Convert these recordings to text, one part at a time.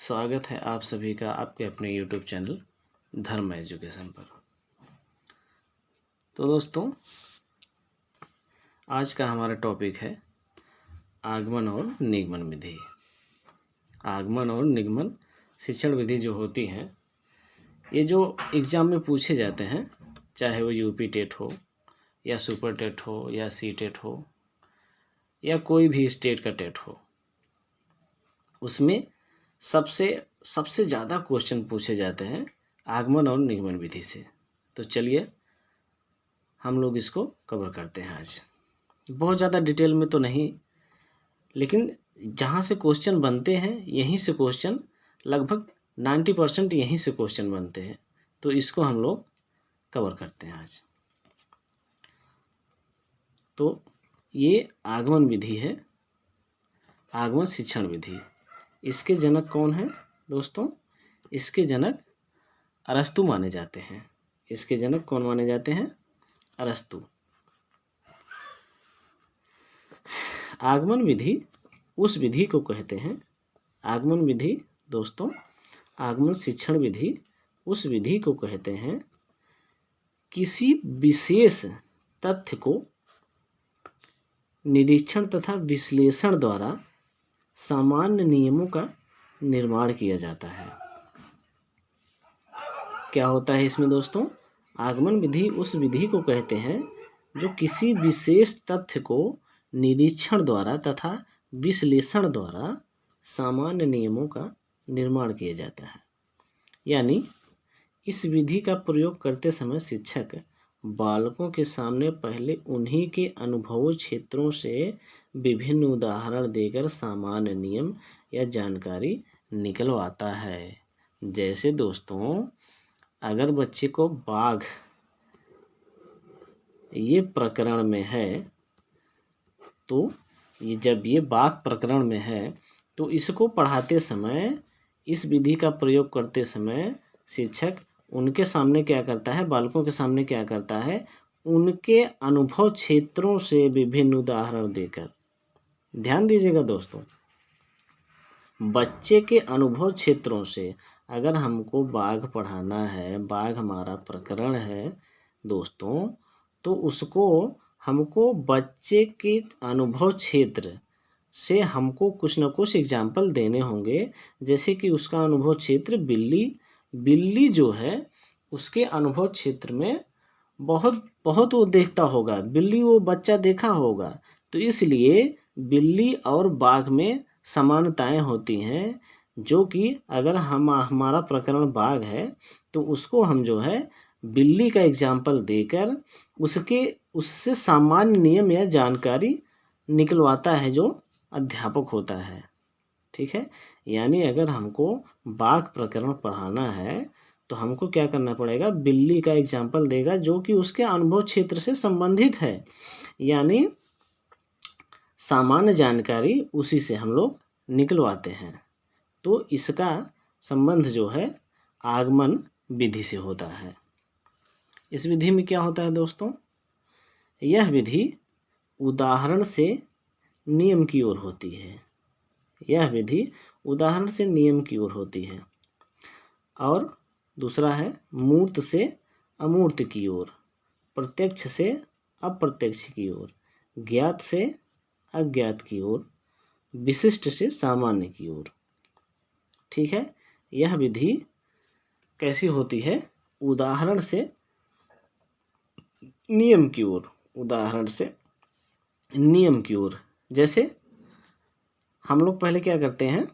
स्वागत है आप सभी का आपके अपने यूट्यूब चैनल धर्म एजुकेशन पर। तो दोस्तों, आज का हमारा टॉपिक है आगमन और निगमन विधि। आगमन और निगमन शिक्षण विधि जो होती हैं, ये जो एग्ज़ाम में पूछे जाते हैं, चाहे वो यूपी टेट हो या सुपर टेट हो या सी टेट हो या कोई भी स्टेट का टेट हो, उसमें सबसे ज़्यादा क्वेश्चन पूछे जाते हैं आगमन और निगमन विधि से। तो चलिए हम लोग इसको कवर करते हैं आज। बहुत ज़्यादा डिटेल में तो नहीं, लेकिन जहाँ से क्वेश्चन बनते हैं यहीं से क्वेश्चन लगभग 90% यहीं से क्वेश्चन बनते हैं। तो इसको हम लोग कवर करते हैं आज। तो ये आगमन विधि है, आगमन शिक्षण विधि। इसके जनक कौन है दोस्तों? इसके जनक अरस्तु माने जाते हैं। इसके जनक कौन माने जाते हैं? अरस्तु। आगमन विधि उस विधि को कहते हैं, आगमन विधि दोस्तों, आगमन शिक्षण विधि उस विधि को कहते हैं किसी विशेष तथ्य को निरीक्षण तथा विश्लेषण द्वारा सामान्य नियमों का निर्माण किया जाता है। क्या होता है इसमें दोस्तों? आगमन विधि उस विधि को कहते हैं जो किसी विशेष तथ्य को निरीक्षण द्वारा तथा विश्लेषण द्वारा सामान्य नियमों का निर्माण किया जाता है। यानी इस विधि का प्रयोग करते समय शिक्षक बालकों के सामने पहले उन्हीं के अनुभव क्षेत्रों से विभिन्न उदाहरण देकर सामान्य नियम या जानकारी निकलवाता है। जैसे दोस्तों, अगर बच्चे को बाघ ये प्रकरण में है, तो जब ये बाघ प्रकरण में है तो इसको पढ़ाते समय, इस विधि का प्रयोग करते समय शिक्षक उनके सामने क्या करता है, बालकों के सामने क्या करता है, उनके अनुभव क्षेत्रों से विभिन्न उदाहरण देकर। ध्यान दीजिएगा दोस्तों, बच्चे के अनुभव क्षेत्रों से अगर हमको बाघ पढ़ाना है, बाघ हमारा प्रकरण है दोस्तों, तो उसको हमको बच्चे के अनुभव क्षेत्र से हमको कुछ न कुछ एग्जाम्पल देने होंगे। जैसे कि उसका अनुभव क्षेत्र बिल्ली जो है, उसके अनुभव क्षेत्र में बहुत वो देखता होगा, बिल्ली वो बच्चा देखा होगा, तो इसलिए बिल्ली और बाघ में समानताएं होती हैं। जो कि अगर हमारा प्रकरण बाघ है तो उसको हम जो है बिल्ली का एग्जाम्पल देकर उससे सामान्य नियम या जानकारी निकलवाता है जो अध्यापक होता है। ठीक है, यानी अगर हमको बाघ प्रकरण पढ़ाना है तो हमको क्या करना पड़ेगा, बिल्ली का एग्जाम्पल देगा जो कि उसके अनुभव क्षेत्र से संबंधित है। यानी सामान्य जानकारी उसी से हम लोग निकलवाते हैं। तो इसका संबंध जो है आगमन विधि से होता है। इस विधि में क्या होता है दोस्तों? यह विधि उदाहरण से नियम की ओर होती है। यह विधि उदाहरण से नियम की ओर होती है। और दूसरा है मूर्त से अमूर्त की ओर, प्रत्यक्ष से अप्रत्यक्ष की ओर, ज्ञात से अज्ञात की ओर, विशिष्ट से सामान्य की ओर। ठीक है, यह विधि कैसी होती है? उदाहरण से नियम की ओर, उदाहरण से नियम की ओर। जैसे हम लोग पहले क्या करते हैं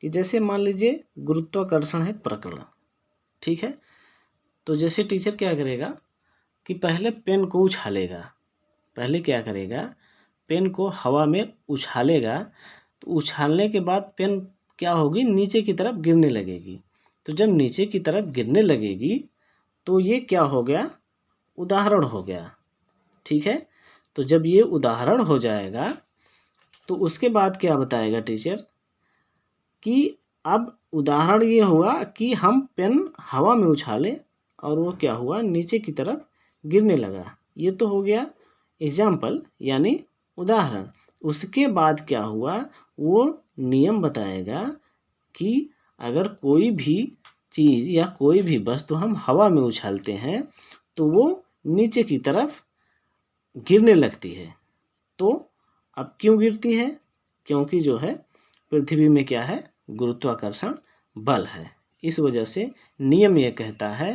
कि जैसे मान लीजिए गुरुत्वाकर्षण है प्रकरण, ठीक है, तो जैसे टीचर क्या करेगा कि पहले पेन को उछालेगा, पहले क्या करेगा, पेन को हवा में उछालेगा, तो उछालने के बाद पेन क्या होगी, नीचे की तरफ गिरने लगेगी। तो जब नीचे की तरफ गिरने लगेगी तो ये क्या हो गया, उदाहरण हो गया। ठीक है, तो जब ये उदाहरण हो जाएगा तो उसके बाद क्या बताएगा टीचर कि अब उदाहरण ये हुआ कि हम पेन हवा में उछाले और वो क्या हुआ, नीचे की तरफ गिरने लगा। ये तो हो गया एग्जाम्पल यानी उदाहरण। उसके बाद क्या हुआ, वो नियम बताएगा कि अगर कोई भी चीज़ या कोई भी वस्तु हम हवा में उछालते हैं तो वो नीचे की तरफ गिरने लगती है। तो अब क्यों गिरती है? क्योंकि जो है पृथ्वी में क्या है, गुरुत्वाकर्षण बल है। इस वजह से नियम यह कहता है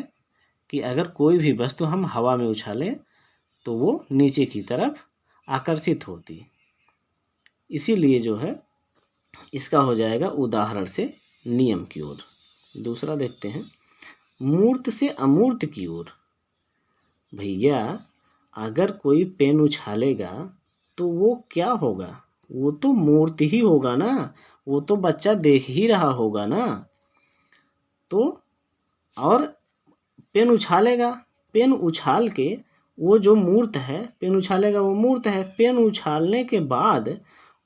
कि अगर कोई भी वस्तु हम हवा में उछालें तो वो नीचे की तरफ आकर्षित होती। इसीलिए जो है इसका हो जाएगा उदाहरण से नियम की ओर। दूसरा देखते हैं, मूर्त से अमूर्त की ओर। भैया अगर कोई पेन उछालेगा तो वो क्या होगा? वो तो मूर्त ही होगा ना, वो तो बच्चा देख ही रहा होगा ना। तो और पेन उछालेगा, पेन उछाल के वो जो मूर्त है, पेन उछालेगा वो मूर्त है। पेन उछालने के बाद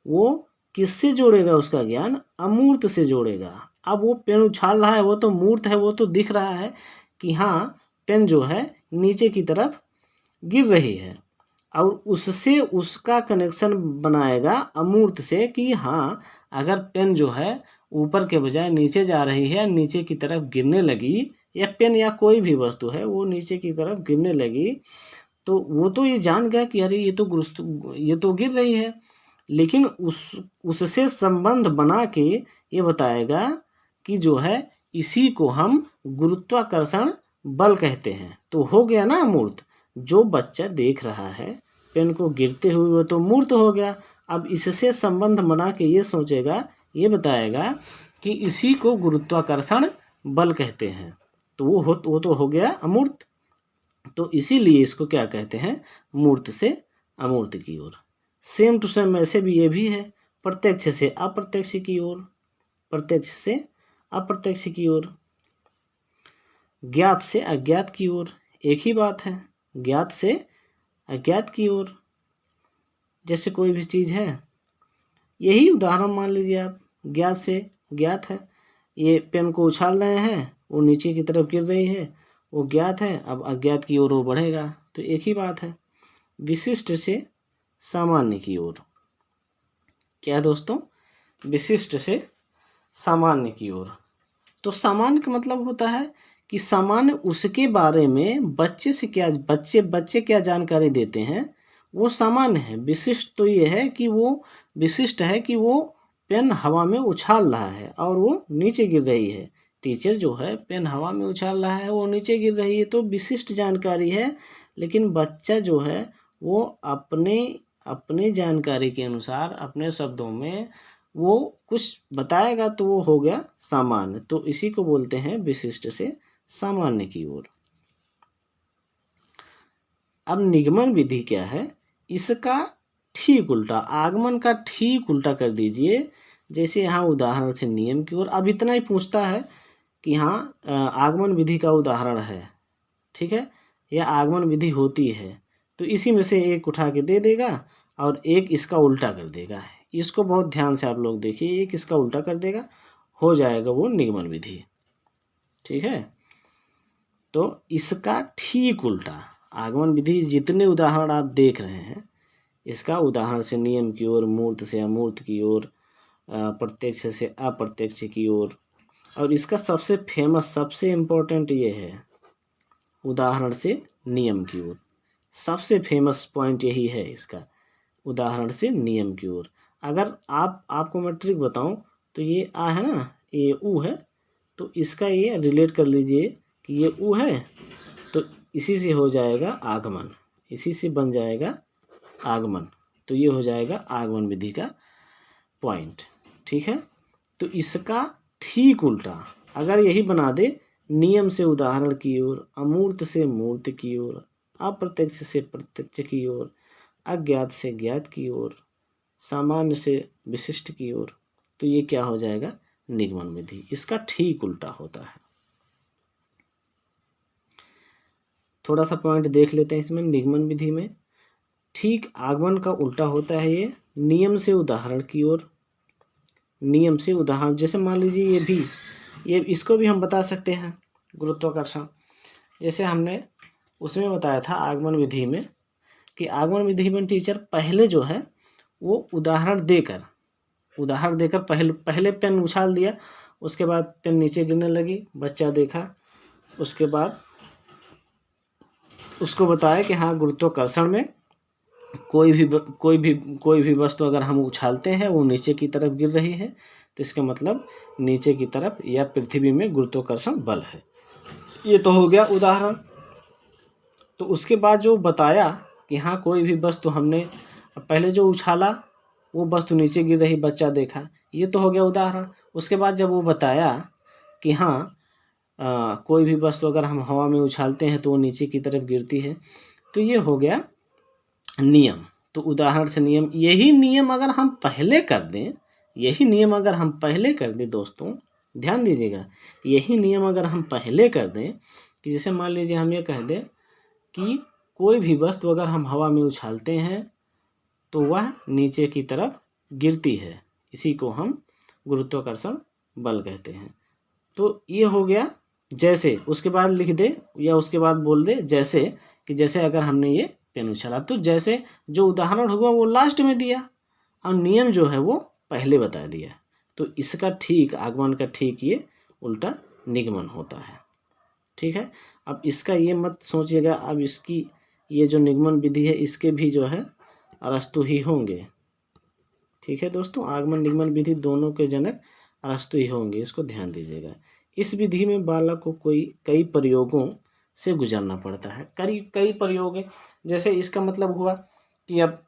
वो किससे जोड़ेगा उसका ज्ञान? अमूर्त से जोड़ेगा। अब वो पेन उछाल रहा है, वो तो मूर्त है, वो तो दिख रहा है कि हाँ पेन जो है नीचे की तरफ गिर रही है, और उससे उसका कनेक्शन बनाएगा अमूर्त से कि हाँ अगर पेन जो है ऊपर के बजाय नीचे जा रही है, नीचे की तरफ गिरने लगी, या पेन या कोई भी वस्तु है वो नीचे की तरफ गिरने लगी, तो वो तो ये जान गया कि अरे ये तो गिर रही है। लेकिन उससे संबंध बना के ये बताएगा कि जो है इसी को हम गुरुत्वाकर्षण बल कहते हैं। तो हो गया ना अमूर्त। जो बच्चा देख रहा है पेन को गिरते हुए वो तो मूर्त हो गया। अब इससे संबंध बना के ये सोचेगा, ये बताएगा कि इसी को गुरुत्वाकर्षण बल कहते हैं। तो वो तो हो गया अमूर्त। तो इसीलिए इसको क्या कहते हैं? मूर्त से अमूर्त की ओर। सेम टू सेम ऐसे भी ये भी है, प्रत्यक्ष से अप्रत्यक्ष की ओर, प्रत्यक्ष से अप्रत्यक्ष की ओर, ज्ञात से अज्ञात की ओर। एक ही बात है, ज्ञात से अज्ञात की ओर। जैसे कोई भी चीज़ है, यही उदाहरण मान लीजिए आप, ज्ञात से ज्ञात है। ये पेन को उछाल रहे हैं, वो नीचे की तरफ गिर रही है, वो ज्ञात है। अब अज्ञात की ओर वो बढ़ेगा, तो एक ही बात है। विशिष्ट से सामान्य की ओर। क्या है दोस्तों? विशिष्ट से सामान्य की ओर। तो सामान्य का मतलब होता है कि सामान्य उसके बारे में बच्चे क्या जानकारी देते हैं वो सामान्य है। विशिष्ट तो ये है कि वो विशिष्ट है कि वो पेन हवा में उछाल रहा है और वो नीचे गिर रही है। टीचर जो है पेन हवा में उछाल रहा है, वो नीचे गिर रही है, तो विशिष्ट जानकारी है। लेकिन बच्चा जो है वो अपने जानकारी के अनुसार अपने शब्दों में वो कुछ बताएगा, तो वो हो गया सामान्य। तो इसी को बोलते हैं विशिष्ट से सामान्य की ओर। अब निगमन विधि क्या है? इसका ठीक उल्टा, आगमन का ठीक उल्टा कर दीजिए। जैसे यहाँ उदाहरण से नियम की ओर। अब इतना ही पूछता है कि हाँ आगमन विधि का उदाहरण है, ठीक है, या आगमन विधि होती है, तो इसी में से एक उठा के दे देगा और एक इसका उल्टा कर देगा। इसको बहुत ध्यान से आप लोग देखिए, एक इसका उल्टा कर देगा, हो जाएगा वो निगमन विधि, ठीक है। तो इसका ठीक उल्टा आगमन विधि, जितने उदाहरण आप देख रहे हैं, इसका उदाहरण से नियम की ओर, मूर्त से अमूर्त की ओर, प्रत्यक्ष से अप्रत्यक्ष की ओर, और इसका सबसे फेमस सबसे इम्पोर्टेंट ये है उदाहरण से नियम की ओर। सबसे फेमस पॉइंट यही है इसका, उदाहरण से नियम की ओर। अगर आपको मैं ट्रिक बताऊं तो ये आ है ना, ये ऊ है, तो इसका ये रिलेट कर लीजिए कि ये ऊ है, तो इसी से हो जाएगा आगमन, इसी से बन जाएगा आगमन। तो ये हो जाएगा आगमन विधि का पॉइंट, ठीक है। तो इसका ठीक उल्टा अगर यही बना दे, नियम से उदाहरण की ओर, अमूर्त से मूर्त की ओर, अप्रत्यक्ष से प्रत्यक्ष की ओर, अज्ञात से ज्ञात की ओर, सामान्य से विशिष्ट की ओर, तो ये क्या हो जाएगा? निगमन विधि। इसका ठीक उल्टा होता है। थोड़ा सा पॉइंट देख लेते हैं इसमें। निगमन विधि में ठीक आगमन का उल्टा होता है ये नियम से उदाहरण की ओर। नियम से उदाहरण, जैसे मान लीजिए ये इसको भी हम बता सकते हैं गुरुत्वाकर्षण। जैसे हमने उसमें बताया था आगमन विधि में कि आगमन विधि में टीचर पहले जो है वो उदाहरण देकर पहले पेन उछाल दिया उसके बाद पेन नीचे गिरने लगी, बच्चा देखा, उसके बाद उसको बताया कि हाँ गुरुत्वाकर्षण में कोई भी वस्तु अगर हम उछालते हैं वो नीचे की तरफ गिर रही है, तो इसका मतलब नीचे की तरफ या पृथ्वी में गुरुत्वाकर्षण बल है। ये तो हो गया उदाहरण। तो उसके बाद जो बताया कि हाँ कोई भी वस्तु हमने पहले जो उछाला वो वस्तु नीचे गिर रही, बच्चा देखा, ये तो हो गया उदाहरण। उसके बाद जब वो बताया कि हाँ कोई भी वस्तु अगर हम हवा में उछालते हैं तो वो नीचे की तरफ गिरती है, तो ये हो गया नियम। तो उदाहरण से नियम, यही नियम अगर हम पहले कर दें, यही नियम अगर हम पहले कर दें दोस्तों, ध्यान दीजिएगा, यही नियम अगर हम पहले कर दें कि जैसे मान लीजिए हम ये कह दें कि कोई भी वस्तु अगर हम हवा में उछालते हैं तो वह नीचे की तरफ गिरती है, इसी को हम गुरुत्वाकर्षण बल कहते हैं। तो ये हो गया जैसे, उसके बाद लिख दे या उसके बाद बोल दे जैसे, कि जैसे अगर हमने ये पेन उछाला, तो जैसे जो उदाहरण हुआ वो लास्ट में दिया और नियम जो है वो पहले बता दिया। तो इसका ठीक आगमन का ठीक ये उल्टा निगमन होता है। ठीक है, अब इसका ये मत सोचिएगा, अब इसकी ये जो निगमन विधि है इसके भी जो है अरस्तु ही होंगे। ठीक है दोस्तों, आगमन निगमन विधि दोनों के जनक अरस्तु ही होंगे, इसको ध्यान दीजिएगा। इस विधि में बालक को कई प्रयोगों से गुजरना पड़ता है, कई प्रयोग है। जैसे इसका मतलब हुआ कि अब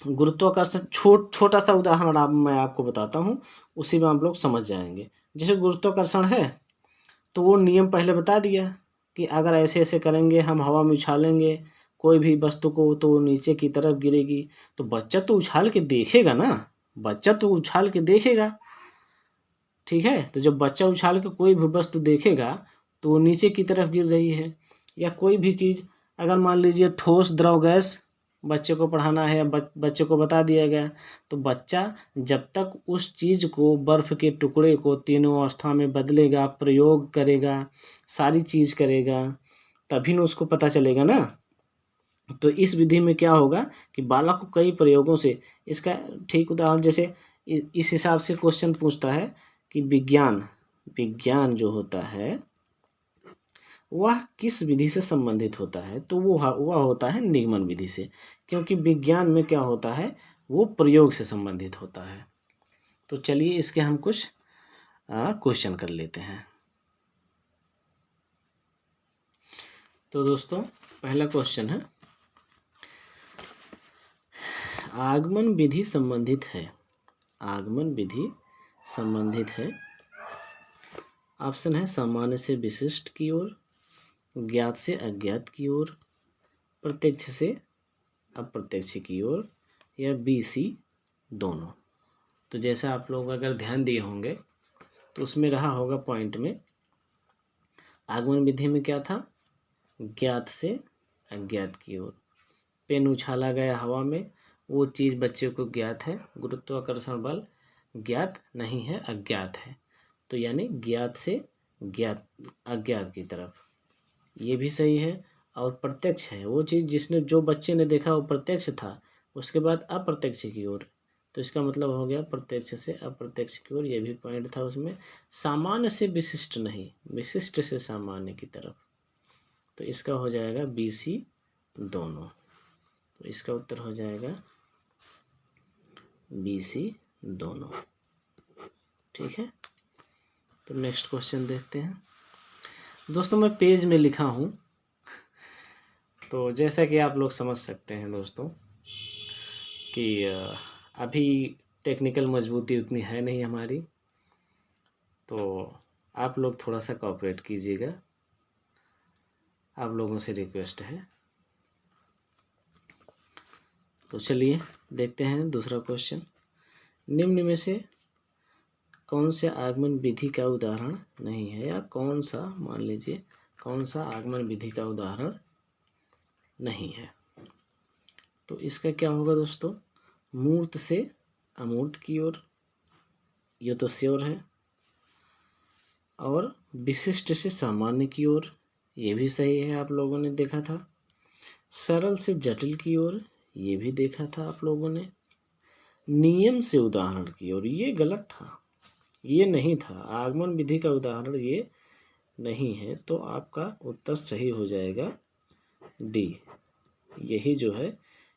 गुरुत्वाकर्षण छोटा सा उदाहरण मैं आपको बताता हूँ, उसी में आप लोग समझ जाएंगे। जैसे गुरुत्वाकर्षण है तो वो नियम पहले बता दिया कि अगर ऐसे ऐसे करेंगे, हम हवा में उछालेंगे कोई भी वस्तु को तो नीचे की तरफ गिरेगी। तो बच्चा तो उछाल के देखेगा ना, बच्चा तो उछाल के देखेगा। ठीक है, तो जब बच्चा उछाल के कोई भी वस्तु देखेगा तो वो नीचे की तरफ गिर रही है। या कोई भी चीज़, अगर मान लीजिए ठोस द्रव गैस बच्चे को पढ़ाना है, बच्चे को बता दिया गया, तो बच्चा जब तक उस चीज़ को, बर्फ़ के टुकड़े को तीनों अवस्था में बदलेगा, प्रयोग करेगा, सारी चीज़ करेगा, तभी ना उसको पता चलेगा ना। तो इस विधि में क्या होगा कि बालक को कई प्रयोगों से, इसका ठीक उदाहरण जैसे इस हिसाब से क्वेश्चन पूछता है कि विज्ञान जो होता है वह किस विधि से संबंधित होता है, तो वह होता है निगमन विधि से, क्योंकि विज्ञान में क्या होता है वो प्रयोग से संबंधित होता है। तो चलिए इसके हम कुछ क्वेश्चन कर लेते हैं। तो दोस्तों पहला क्वेश्चन है, आगमन विधि संबंधित है, आगमन विधि संबंधित है। ऑप्शन है सामान्य से विशिष्ट की ओर, ज्ञात से अज्ञात की ओर, प्रत्यक्ष से अप्रत्यक्ष की ओर, या बी सी दोनों। तो जैसा आप लोग अगर ध्यान दिए होंगे तो उसमें रहा होगा पॉइंट में, आगमन विधि में क्या था, ज्ञात से अज्ञात की ओर। पेन उछाला गया हवा में, वो चीज़ बच्चे को ज्ञात है, गुरुत्वाकर्षण बल ज्ञात नहीं है, अज्ञात है। तो यानी ज्ञात से ज्ञात अज्ञात की तरफ, ये भी सही है। और प्रत्यक्ष है, वो चीज़ जिसने जो बच्चे ने देखा वो प्रत्यक्ष था, उसके बाद अप्रत्यक्ष की ओर, तो इसका मतलब हो गया प्रत्यक्ष से अप्रत्यक्ष की ओर, ये भी पॉइंट था उसमें। सामान्य से विशिष्ट नहीं, विशिष्ट से सामान्य की तरफ, तो इसका हो जाएगा बी सी दोनों। तो इसका उत्तर हो जाएगा बी सी दोनों। ठीक है, तो नेक्स्ट क्वेश्चन देखते हैं। दोस्तों मैं पेज में लिखा हूँ, तो जैसा कि आप लोग समझ सकते हैं दोस्तों कि अभी टेक्निकल मजबूती उतनी है नहीं हमारी, तो आप लोग थोड़ा सा कोऑपरेट कीजिएगा, आप लोगों से रिक्वेस्ट है। तो चलिए देखते हैं दूसरा क्वेश्चन, निम्न में से कौन से आगमन विधि का उदाहरण नहीं है, या कौन सा, मान लीजिए कौन सा आगमन विधि का उदाहरण नहीं है। तो इसका क्या होगा दोस्तों, मूर्त से अमूर्त की ओर, ये तो श्योर है। और विशिष्ट से सामान्य की ओर, ये भी सही है, आप लोगों ने देखा था। सरल से जटिल की ओर, ये भी देखा था आप लोगों ने। नियम से उदाहरण की ओर, ये गलत था, ये नहीं था, आगमन विधि का उदाहरण ये नहीं है। तो आपका उत्तर सही हो जाएगा डी। यही जो है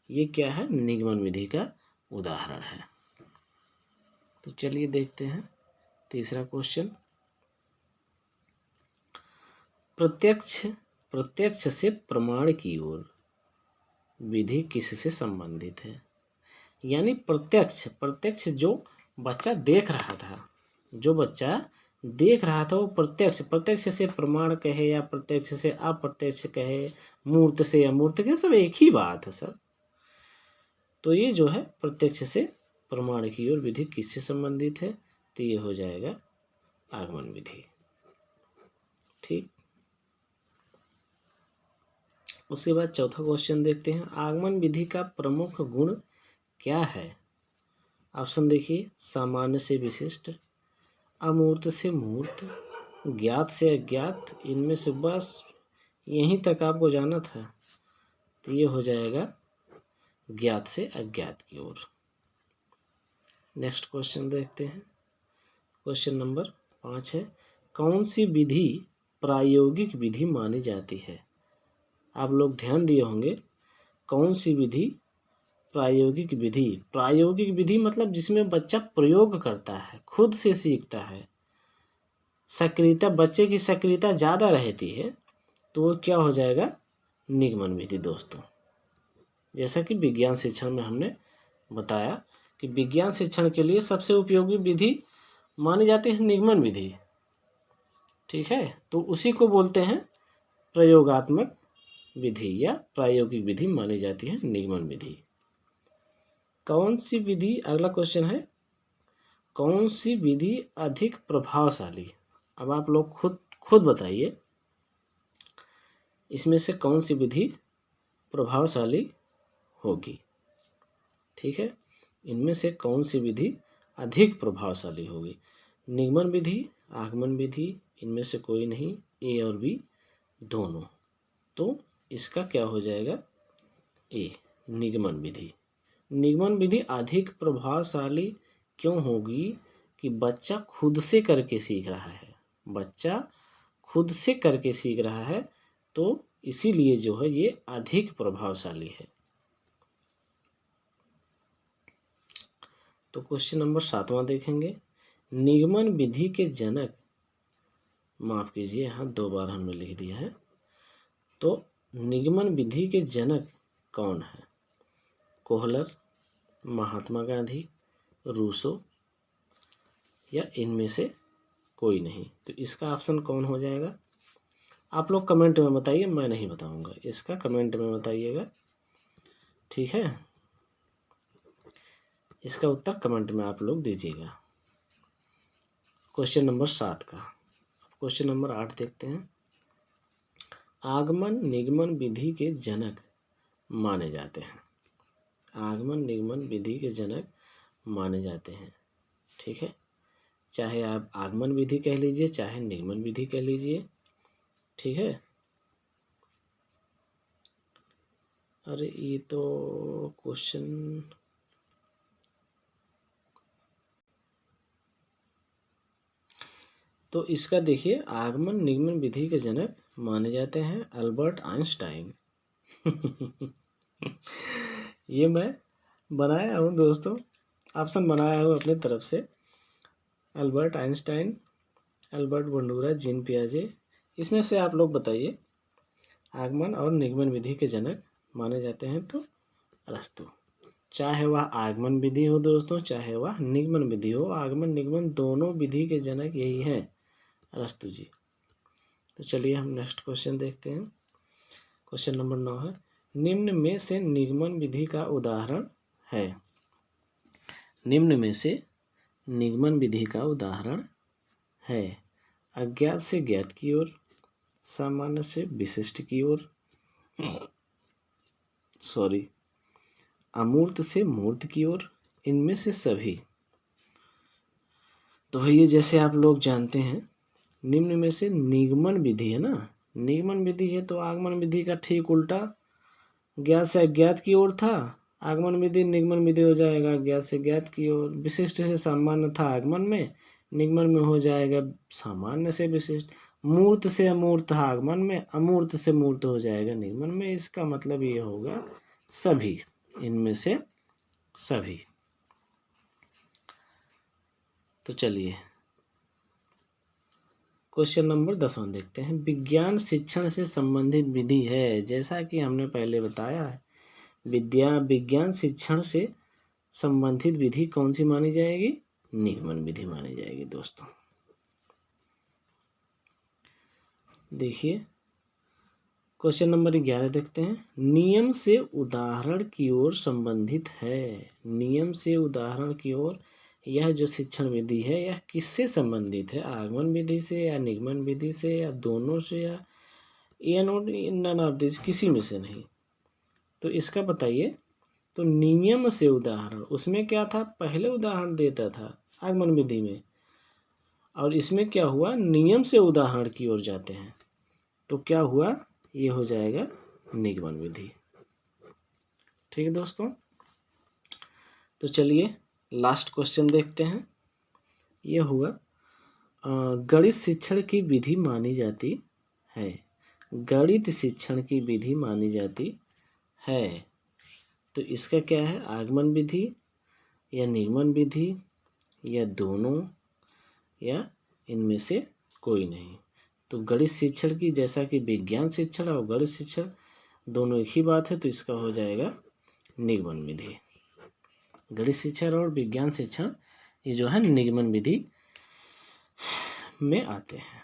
ये क्या है, निगमन विधि का उदाहरण है। तो चलिए देखते हैं तीसरा क्वेश्चन। प्रत्यक्ष प्रत्यक्ष से प्रमाण की ओर विधि किससे संबंधित है? यानी प्रत्यक्ष प्रत्यक्ष जो बच्चा देख रहा था, जो बच्चा देख रहा था वो प्रत्यक्ष प्रत्यक्ष से प्रमाण कहे या प्रत्यक्ष से अप्रत्यक्ष कहे, मूर्त से अमूर्त कहे, सब एक ही बात है सर। तो ये जो है प्रत्यक्ष से प्रमाण की ओर विधि किससे संबंधित है? तो ये हो जाएगा आगमन विधि। ठीक, उसके बाद चौथा क्वेश्चन देखते हैं। आगमन विधि का प्रमुख गुण क्या है? ऑप्शन देखिए, सामान्य से विशिष्ट, अमूर्त से मूर्त, ज्ञात से अज्ञात। इनमें से बस यहीं तक आपको जाना था। तो ये हो जाएगा ज्ञात से अज्ञात की ओर। नेक्स्ट क्वेश्चन देखते हैं। क्वेश्चन नंबर 5 है, कौन सी विधि प्रायोगिक विधि मानी जाती है? आप लोग ध्यान दिए होंगे, कौन सी विधि प्रायोगिक विधि। प्रायोगिक विधि मतलब जिसमें बच्चा प्रयोग करता है, खुद से सीखता है, सक्रियता, बच्चे की सक्रियता ज़्यादा रहती है, तो वो क्या हो जाएगा, निगमन विधि। दोस्तों, जैसा कि विज्ञान शिक्षण में हमने बताया कि विज्ञान शिक्षण के लिए सबसे उपयोगी विधि मानी जाती है निगमन विधि। ठीक है, तो उसी को बोलते हैं प्रयोगात्मक विधि या प्रायोगिक विधि मानी जाती है निगमन विधि। कौन सी विधि, अगला क्वेश्चन है, कौन सी विधि अधिक प्रभावशाली? अब आप लोग खुद बताइए, इसमें से कौन सी विधि प्रभावशाली होगी? ठीक है, इनमें से कौन सी विधि अधिक प्रभावशाली होगी? निगमन विधि, आगमन विधि, इनमें से कोई नहीं, ए और बी दोनों। तो इसका क्या हो जाएगा, ए, निगमन विधि। निगमन विधि अधिक प्रभावशाली क्यों होगी? कि बच्चा खुद से करके सीख रहा है, बच्चा खुद से करके सीख रहा है, तो इसीलिए जो है ये अधिक प्रभावशाली है। तो क्वेश्चन नंबर 7वां देखेंगे। निगमन विधि के जनक, माफ कीजिए यहाँ 2 बार हमने लिख दिया है। तो निगमन विधि के जनक कौन है? कोहलर, महात्मा गांधी, रूसो, या इनमें से कोई नहीं? तो इसका ऑप्शन कौन हो जाएगा? आप लोग कमेंट में बताइए, मैं नहीं बताऊंगा, इसका कमेंट में बताइएगा। ठीक है, इसका उत्तर कमेंट में आप लोग दीजिएगा क्वेश्चन नंबर 7 का। क्वेश्चन नंबर 8 देखते हैं। आगमन निगमन विधि के जनक माने जाते हैं। आगमन निगमन विधि के जनक माने जाते हैं। ठीक है, चाहे आप आगमन विधि कह लीजिए, चाहे निगमन विधि कह लीजिए। ठीक है, अरे ये तो क्वेश्चन, तो इसका देखिए, आगमन निगमन विधि के जनक माने जाते हैं अल्बर्ट आइंस्टाइन। ये मैं बनाया हूँ दोस्तों, ऑप्शन बनाया हूँ अपने तरफ से। Albert Einstein, Albert Bandura, Jean पियाजे। इसमें से आप लोग बताइए, आगमन और निगमन विधि के जनक माने जाते हैं तो अरस्तु। चाहे वह आगमन विधि हो दोस्तों, चाहे वह निगमन विधि हो, आगमन निगमन दोनों विधि के जनक यही हैं, अरस्तु जी। तो चलिए हम नेक्स्ट क्वेश्चन देखते हैं। क्वेश्चन नंबर 9 है, निम्न में से निगमन विधि का उदाहरण है। निम्न में से निगमन विधि का उदाहरण है। अज्ञात से ज्ञात की ओर, सामान्य से विशिष्ट की ओर, अमूर्त से मूर्त की ओर, इनमें से सभी। तो भैया जैसे आप लोग जानते हैं, निम्न में से निगमन विधि है ना, निगमन विधि है तो आगमन विधि का ठीक उल्टा, ज्ञात से अज्ञात की ओर था, आगमन विधि निगमन विधि हो जाएगा ज्ञात से ज्ञात की ओर। विशिष्ट से सामान्य था आगमन में, निगमन में हो जाएगा सामान्य से विशिष्ट। मूर्त से अमूर्त आगमन में, अमूर्त से मूर्त हो जाएगा निगमन में। इसका मतलब ये होगा सभी, इनमें से सभी। तो चलिए क्वेश्चन नंबर 10 देखते हैं। विज्ञान शिक्षण से संबंधित विधि है। जैसा कि हमने पहले बताया है, विज्ञान शिक्षण से संबंधित विधि कौन सी मानी जाएगी? निगमन विधि मानी जाएगी दोस्तों। देखिए क्वेश्चन नंबर 11 देखते हैं। नियम से उदाहरण की ओर संबंधित है। नियम से उदाहरण की ओर, यह जो शिक्षण विधि है यह किससे संबंधित है? आगमन विधि से या निगमन विधि से या दोनों से या नन ऑफ दिस, किसी में से नहीं। तो इसका बताइए। तो नियम से उदाहरण, उसमें क्या था? पहले उदाहरण देता था आगमन विधि में, और इसमें क्या हुआ? नियम से उदाहरण की ओर जाते हैं, तो क्या हुआ? ये हो जाएगा निगमन विधि। ठीक है दोस्तों। तो चलिए लास्ट क्वेश्चन देखते हैं। ये हुआ गणित शिक्षण की विधि मानी जाती है। गणित शिक्षण की विधि मानी जाती है, तो इसका क्या है? आगमन विधि या निगमन विधि या दोनों या इनमें से कोई नहीं। तो गणित शिक्षण की, जैसा कि विज्ञान शिक्षण और गणित शिक्षण दोनों एक ही बात है, तो इसका हो जाएगा निगमन विधि। गणित शिक्षण और विज्ञान शिक्षण ये जो है निगमन विधि में आते हैं।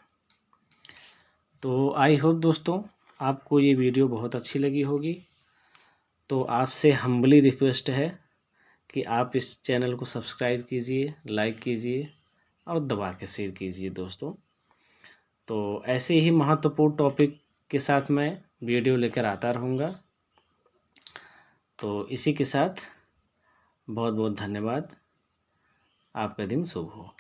तो आई होप दोस्तों आपको ये वीडियो बहुत अच्छी लगी होगी। तो आपसे हम्बली रिक्वेस्ट है कि आप इस चैनल को सब्सक्राइब कीजिए, लाइक कीजिए और दबा के शेयर कीजिए दोस्तों। तो ऐसे ही महत्वपूर्ण टॉपिक के साथ मैं वीडियो लेकर आता रहूँगा। तो इसी के साथ बहुत बहुत धन्यवाद। आपका दिन शुभ हो।